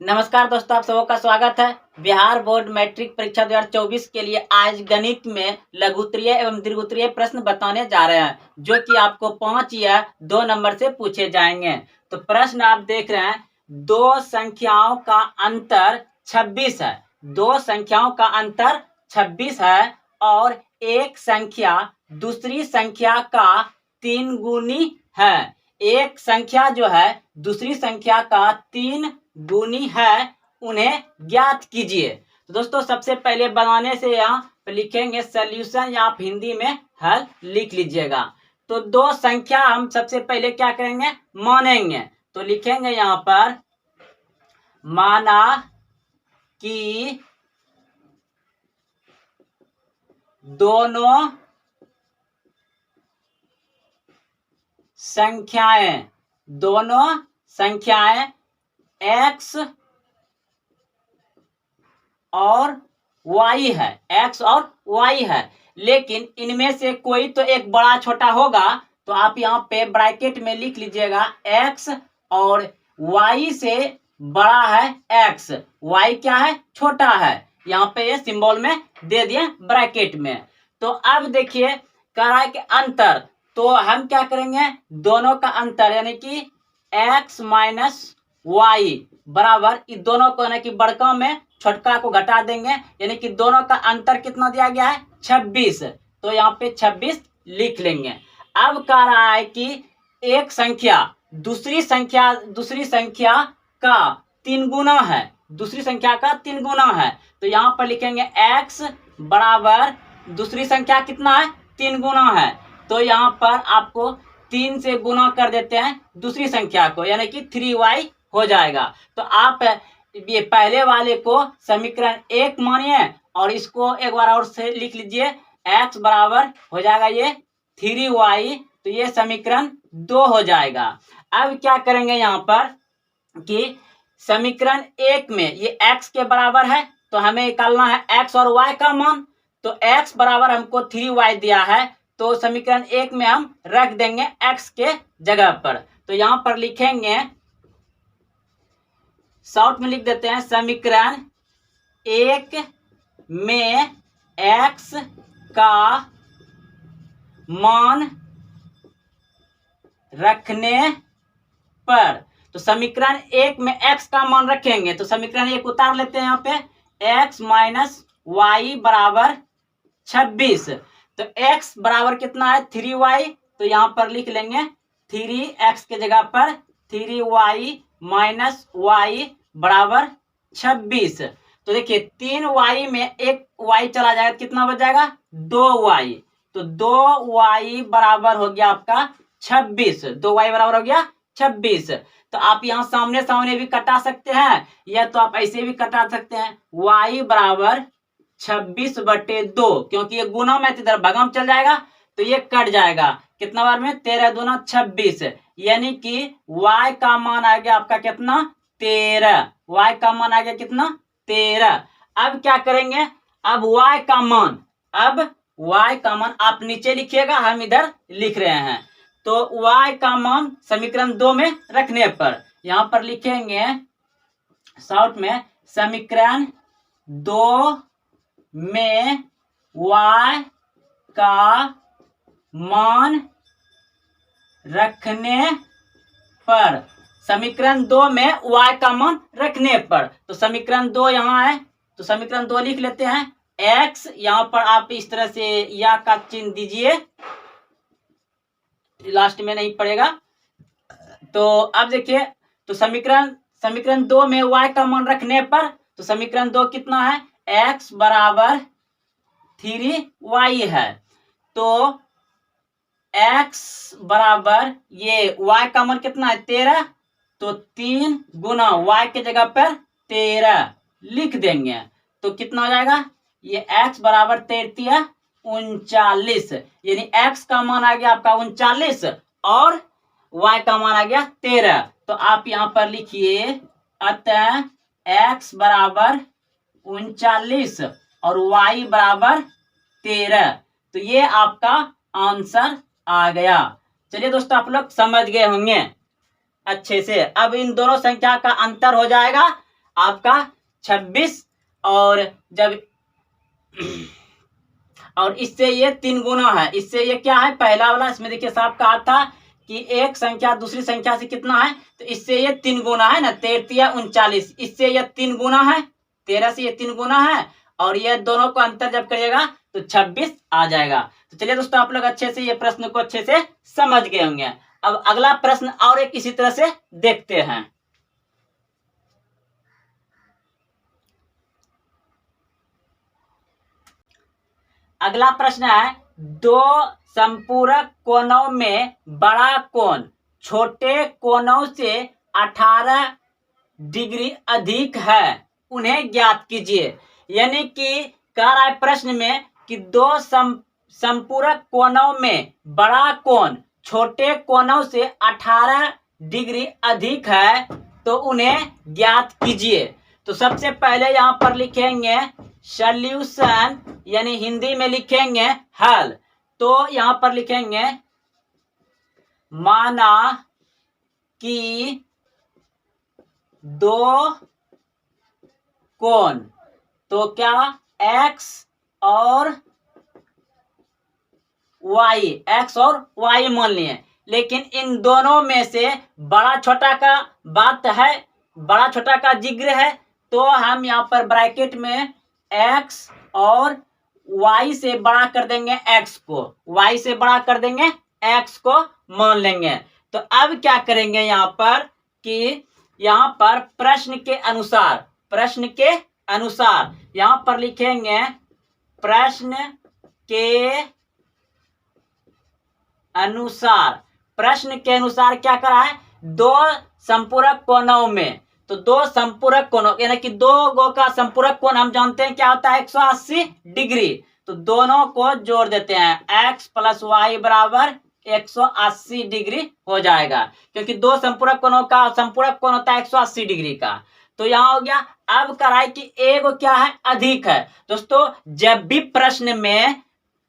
नमस्कार दोस्तों, आप सबों का स्वागत है। बिहार बोर्ड मैट्रिक परीक्षा 2024 के लिए आज गणित में लघुत्तरीय एवं दीर्घोत्तरीय प्रश्न बताने जा रहे हैं, जो कि आपको 5 या 2 नंबर से पूछे जाएंगे। तो प्रश्न आप देख रहे हैं, दो संख्याओं का अंतर 26 है। दो संख्याओं का अंतर 26 है और एक संख्या दूसरी संख्या का 3 गुनी है। एक संख्या जो है दूसरी संख्या का 3 गुनी है, उन्हें ज्ञात कीजिए। तो दोस्तों, सबसे पहले बनाने से यहाँ पे लिखेंगे सॉल्यूशन, या आप हिंदी में हल लिख लीजिएगा। तो दो संख्या हम सबसे पहले क्या करेंगे, मानेंगे। तो लिखेंगे यहाँ पर, माना कि दोनों संख्याएं x और y है, x और y है, लेकिन इनमें से कोई तो एक बड़ा छोटा होगा। तो आप यहाँ पे ब्रैकेट में लिख लीजिएगा x और y से बड़ा है x, y क्या है, छोटा है। यहाँ पे ये सिंबल में दे दिए ब्रैकेट में। तो अब देखिए, कह रहा है कि अंतर, तो हम क्या करेंगे, दोनों का अंतर यानी कि x माइनस वाई बराबर, इस दोनों को यानी कि बड़का में छोटका को घटा देंगे, यानी कि दोनों का अंतर कितना दिया गया है, 26। तो यहाँ पे 26 लिख लेंगे। अब कह रहा है कि एक संख्या दूसरी संख्या का 3 गुना है, दूसरी संख्या का 3 गुना है। तो यहाँ पर लिखेंगे x बराबर दूसरी संख्या कितना है, 3 गुना है। तो यहाँ पर आपको 3 से गुना कर देते हैं दूसरी संख्या को, यानी कि 3y हो जाएगा। तो आप ये पहले वाले को समीकरण 1 मानिए और इसको एक बार और से लिख लीजिए, x बराबर हो जाएगा ये 3y। तो ये समीकरण 2 हो जाएगा। अब क्या करेंगे यहाँ पर कि समीकरण 1 में ये x के बराबर है, तो हमें निकालना है x और y का मान। तो x बराबर हमको 3y दिया है, तो समीकरण 1 में हम रख देंगे x के जगह पर। तो यहाँ पर लिखेंगे, शॉर्ट में लिख देते हैं, समीकरण 1 में x का मान रखने पर, तो समीकरण 1 में x का मान रखेंगे। तो समीकरण 1 उतार लेते हैं यहाँ पे, x माइनस वाई बराबर 26। तो x बराबर कितना है, 3y। तो यहाँ पर लिख लेंगे 3x के जगह पर 3y माइनस y बराबर 26। तो देखिए 3y में एक y चला जाएगा, कितना बच जाएगा, 2y। तो 2y बराबर हो गया आपका 26। 2y बराबर हो गया 26। तो आप यहाँ सामने सामने भी कटा सकते हैं, या तो आप ऐसे भी कटा सकते हैं, y बराबर 26/2, क्योंकि ये गुना में इधर भगम चल जाएगा तो ये कट जाएगा। कितना बार में, 13 दूना 26, यानी कि y का मान आ गया आपका कितना, 13। y का मान आ गया कितना, 13। अब क्या करेंगे, अब y का मान आप नीचे लिखिएगा, हम इधर लिख रहे हैं। तो y का मान समीकरण 2 में रखने पर यहां पर लिखेंगे शॉर्ट में, समीकरण 2 में y का मान रखने पर, समीकरण 2 में y का मान रखने पर, तो समीकरण 2 यहाँ है, तो समीकरण 2 लिख लेते हैं। x यहाँ पर आप इस तरह से या का चिन्ह दीजिए, लास्ट में नहीं पड़ेगा। तो अब देखिए, तो समीकरण 2 में y का मान रखने पर, तो समीकरण 2 कितना है, x बराबर 3y है। तो x बराबर ये y का मान कितना है, 13। तो 3 गुना y के जगह पर 13 लिख देंगे। तो कितना हो जाएगा, ये x बराबर 33 39, यानी x का मान आ गया आपका 39 और y का मान आ गया 13। तो आप यहाँ पर लिखिए, अतः x बराबर 39 और y बराबर 13। तो ये आपका आंसर आ गया। चलिए दोस्तों, आप लोग समझ गए होंगे अच्छे से। अब इन दोनों संख्या का अंतर हो जाएगा। आपका 26 और जब और इससे ये 3 गुना है, इससे ये क्या है पहला वाला, इसमें देखिए साहब कहा था कि एक संख्या दूसरी संख्या से कितना है, तो इससे ये 3 गुना है ना, 13 39, इससे ये 3 गुना है, 13 से ये 3 गुना है और ये दोनों को अंतर जब करिएगा तो 26 आ जाएगा। तो चलिए दोस्तों आप लोग अच्छे से ये प्रश्न को अच्छे से समझ गए होंगे। अब अगला प्रश्न और एक इसी तरह से देखते हैं। अगला प्रश्न है, दो संपूरक कोणों में बड़ा कोण छोटे कोणों से 18 डिग्री अधिक है, उन्हें ज्ञात कीजिए। यानी कि कह रहा है प्रश्न में कि दो संपूरक कोणों में बड़ा कोण छोटे कोणों से 18 डिग्री अधिक है, तो उन्हें ज्ञात कीजिए। तो सबसे पहले यहां पर लिखेंगे सॉल्यूशन, यानी हिंदी में लिखेंगे हल। तो यहां पर लिखेंगे माना कि दो कोण, तो क्या x और y, x और y मान लिए, लेकिन इन दोनों में से बड़ा छोटा का बात है, बड़ा छोटा का जिक्र है, तो हम यहाँ पर ब्रैकेट में x और y से बड़ा कर देंगे x को, y से बड़ा कर देंगे x को मान लेंगे। तो अब क्या करेंगे यहाँ पर कि यहाँ पर प्रश्न के अनुसार यहाँ पर लिखेंगे प्रश्न के अनुसार क्या करा है, दो संपूरक कोणों में, तो दो संपूरक कोणों यानी कि दो गो का संपूरक कोण हम जानते हैं क्या होता है 180 डिग्री, तो दोनों को जोड़ देते हैं x प्लस वाई बराबर 180 डिग्री हो जाएगा, क्योंकि दो संपूरक कोणों का संपूरक कोण होता है 180 डिग्री का। तो यहाँ हो गया। अब कराए कि एक क्या है अधिक है। दोस्तों जब भी प्रश्न में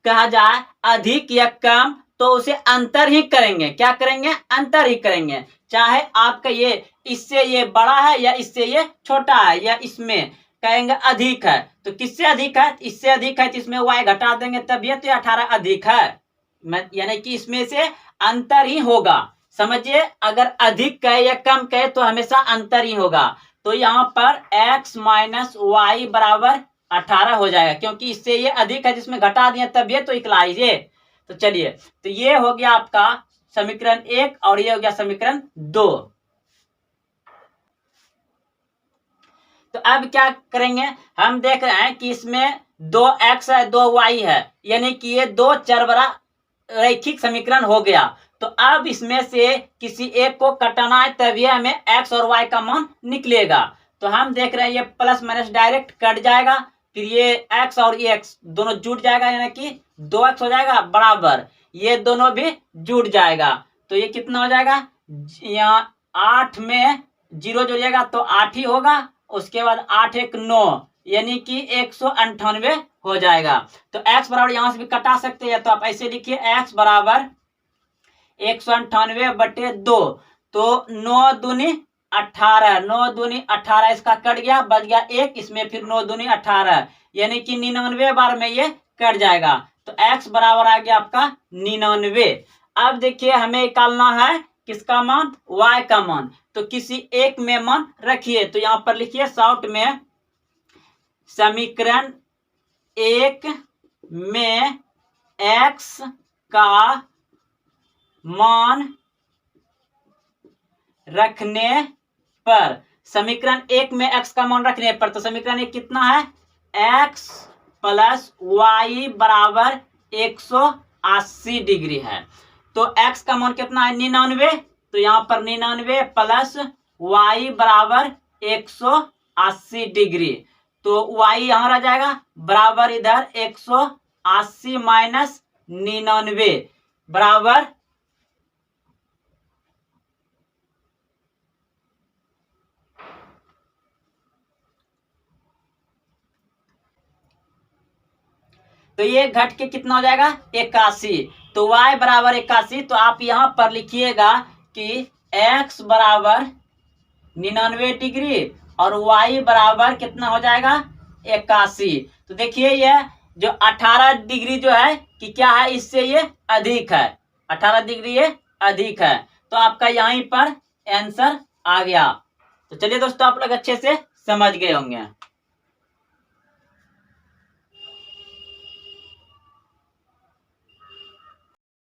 कहा जाए अधिक या कम तो उसे अंतर ही करेंगे, क्या करेंगे अंतर ही करेंगे, चाहे आपका ये इससे ये बड़ा है या इससे ये छोटा है, या इसमें कहेंगे अधिक है तो किससे अधिक है, इससे अधिक है तो इसमें y घटा देंगे तब ये तो 18 अधिक है, यानी कि इसमें से अंतर ही होगा। समझिए अगर अधिक कहे या कम कहे तो हमेशा अंतर ही होगा। तो यहाँ पर x माइनस वाई बराबर 18 हो जाएगा, क्योंकि इससे ये अधिक है जिसमें घटा दिया तब ये तो इकलाइए। तो चलिए तो ये हो गया आपका समीकरण 1 और ये हो गया समीकरण 2। तो अब क्या करेंगे, हम देख रहे हैं कि इसमें 2x है 2y है, यानी कि ये दो चरबरा रैखिक समीकरण हो गया। तो अब इसमें से किसी एक को कटाना है तभी हमें x और y का मान निकलेगा। तो हम देख रहे हैं ये प्लस माइनस डायरेक्ट कट जाएगा, फिर ये x और ये x दोनों जुड़ जाएगा, यानी कि 2x हो जाएगा बराबर ये दोनों भी जुड़ जाएगा। तो ये कितना हो जाएगा, यहाँ 8 में 0 जुड़ेगा तो 8 ही होगा, उसके बाद 8 1 9 यानी कि 198 हो जाएगा। तो x बराबर यहां से भी कटा सकते हैं, तो आप ऐसे लिखिए x बराबर 198/2, तो 9 दूनी 18, 9 दूनी 18 इसका कट गया, बच गया 1, इसमें फिर 9 दूनी 18 यानी कि 99 बार में ये कट जाएगा। तो x बराबर आ गया आपका 99। अब देखिए हमें निकालना है किसका मान, y का मान। तो किसी एक में मान रखिए, तो यहां पर लिखिए शॉर्ट में समीकरण 1 में x का मान रखने पर, समीकरण 1 में x का मान रखने पर, तो समीकरण 1 कितना है, x प्लस वाई बराबर 180 डिग्री है। तो x का मान कितना है 99, तो यहाँ पर 99 प्लस y बराबर 180 डिग्री, तो y यहाँ रह जाएगा बराबर इधर 180 माइनस 99 बराबर तो ये घट के कितना हो जाएगा 81, तो y बराबर 81। तो आप यहाँ पर लिखिएगा कि x बराबर 99 डिग्री और y बराबर कितना हो जाएगा 81। तो देखिए ये जो 18 डिग्री जो है कि क्या है, इससे ये अधिक है, 18 डिग्री ये अधिक है। तो आपका यहीं पर आंसर आ गया। तो चलिए दोस्तों, आप लोग अच्छे से समझ गए होंगे।